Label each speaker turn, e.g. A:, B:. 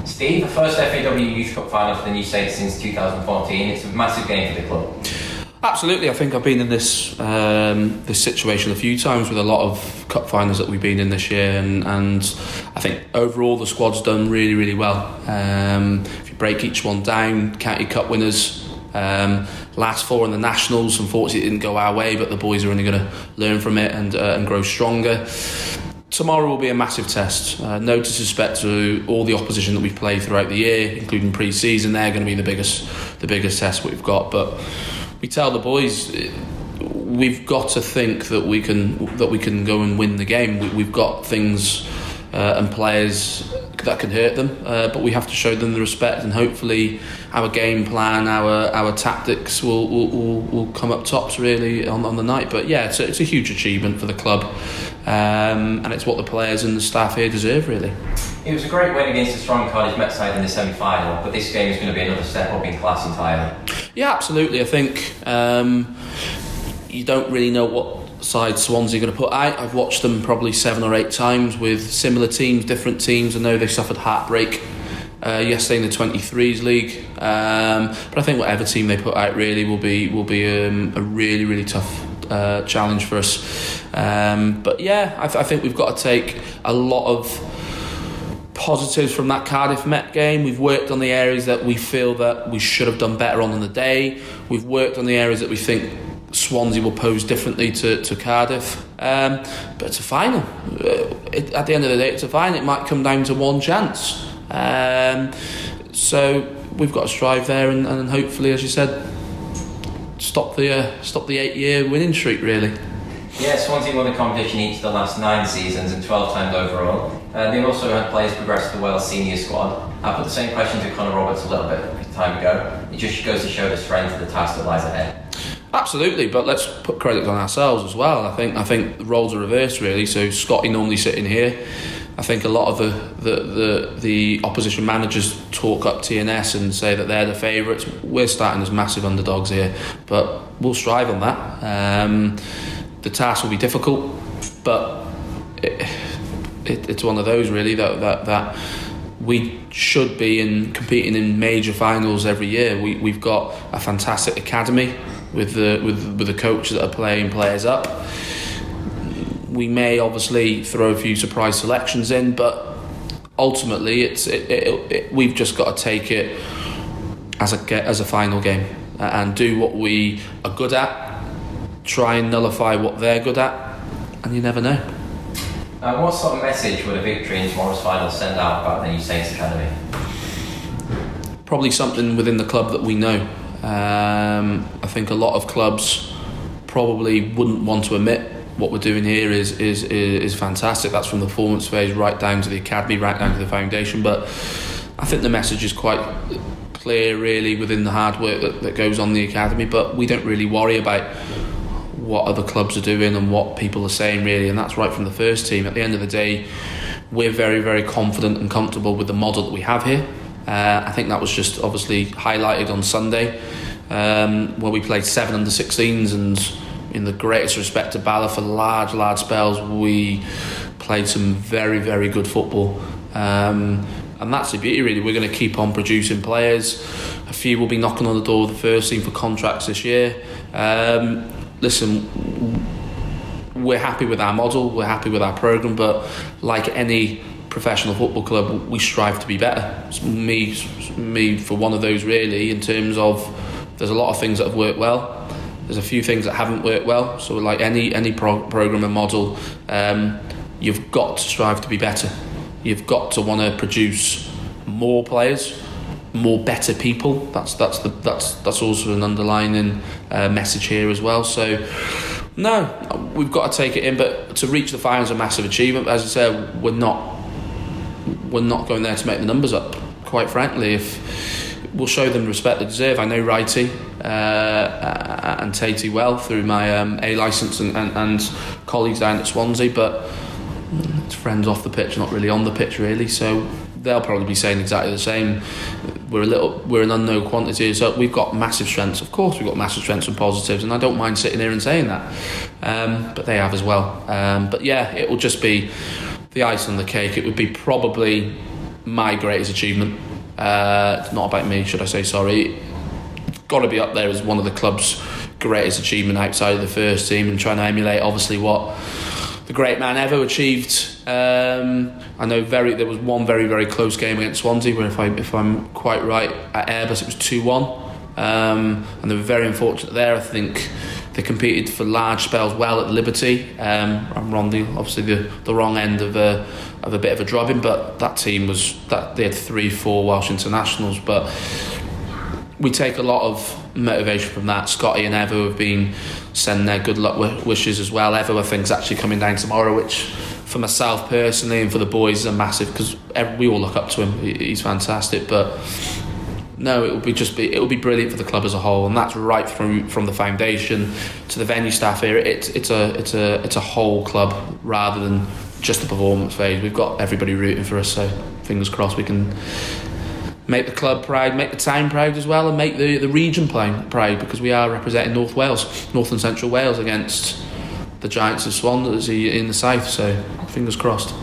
A: Steve, the first FAW Youth Cup final for the new state since 2014. It's a massive game for the club.
B: Absolutely, I think I've been in this situation a few times with a lot of cup finals that we've been in this year, and I think overall the squad's done really, really well. If you break each one down, county cup winners, last four in the nationals, unfortunately it didn't go our way, but the boys are only going to learn from it and grow stronger. Tomorrow will be a massive test. No disrespect to all the opposition that we've played throughout the year, including pre-season. They're going to be the biggest test we've got. But we tell the boys we've got to think that we can go and win the game. We've got things and players that can hurt them, but we have to show them the respect, and hopefully our game plan, our tactics will come up tops really on the night. But yeah, it's a huge achievement for the club, and it's what the players and the staff here deserve really.
A: It was a great win against the strong Cardiff Met side in the semi-final, but this game is going to be another step up in class entirely.
B: Yeah, absolutely. I think you don't really know what side Swansea are going to put out. I've watched them probably 7 or 8 times with similar teams, different teams. I know they suffered heartbreak yesterday in the 23s league, but I think whatever team they put out really will be a really, really tough challenge for us. But yeah, I think we've got to take a lot of positives from that Cardiff Met game. We've worked on the areas that we feel that we should have done better on the day. We've worked on the areas that we think Swansea will pose differently to Cardiff, but it's a final. At the end of the day, it's a final. It might come down to one chance, so we've got to strive there and hopefully, as you said, stop the 8-year winning streak really.
A: Yeah, Swansea won the competition each of the last 9 seasons and 12 times overall. They also had players progress to the Wales senior squad. I put the same question to Conor Roberts a little bit of time ago. It just goes to show the strength of the task that lies ahead. Absolutely,
B: but let's put credit on ourselves as well. I think the roles are reversed really. So Scotty normally sitting here. I think a lot of the opposition managers talk up TNS and say that they're the favourites. We're starting as massive underdogs here, but we'll strive on that. The task will be difficult, but it's one of those really that we should be competing in major finals every year. We've got a fantastic academy with the coaches that are playing players up. We may obviously throw a few surprise selections in, but ultimately we've just got to take it as a final game and do what we are good at. Try and nullify what they're good at, and you never know.
A: What sort of message would a victory in tomorrow's final send out about the new Saints Academy?
B: Probably something within the club that we know. I think a lot of clubs probably wouldn't want to admit what we're doing here is fantastic. That's from the performance phase right down to the academy, right down to the foundation. But I think the message is quite clear really within the hard work that goes on in the academy, but we don't really worry about what other clubs are doing and what people are saying really, and that's right from the first team. At the end of the day, we're very, very confident and comfortable with the model that we have here. I think that was just obviously highlighted on Sunday, where we played 7 under-16s, and in the greatest respect to Bala, for large spells we played some very, very good football, and that's the beauty really. We're going to keep on producing players. A few will be knocking on the door of the first team for contracts this year. Listen, we're happy with our model, we're happy with our programme, but like any professional football club, we strive to be better. It's me for one of those really, in terms of there's a lot of things that have worked well, there's a few things that haven't worked well, so like any programme and model, you've got to strive to be better. You've got to want to produce more players, more better people. That's also an underlining message here as well. So no, we've got to take it in, but to reach the final is a massive achievement. As I said, we're not going there to make the numbers up, quite frankly. If we'll show them respect they deserve. I know Righty and Tatey well through my A licence and colleagues down at Swansea, but it's friends off the pitch, not really on the pitch really, so they'll probably be saying exactly the same. We're an unknown quantity, so we've got massive strengths. Of course we've got massive strengths and positives, and I don't mind sitting here and saying that, but they have as well. But yeah, it will just be the ice on the cake. It would be probably my greatest achievement. It's not about me, should I say? Sorry. It's got to be up there as one of the club's greatest achievement outside of the first team, and trying to emulate obviously what the great man Evo achieved. I know there was one very, very close game against Swansea where, if I'm quite right, at Airbus it was 2-1, and they were very unfortunate there. I think they competed for large spells well at Liberty. I'm on the wrong end of a bit of a drubbing, but that team they had 3-4 Welsh internationals. But we take a lot of motivation from that. Scotty and Evo have been sending their good luck wishes as well. Evo, I think, is actually coming down tomorrow, which for myself personally and for the boys is a massive, because we all look up to him. He's fantastic. But no, it'll be brilliant for the club as a whole, and that's right from the foundation to the venue staff here. It's a whole club rather than just the performance phase. We've got everybody rooting for us, so fingers crossed we can make the club proud, make the town proud as well, and make the region proud, because we are representing North and Central Wales against the Giants of Swansea in the south, so fingers crossed.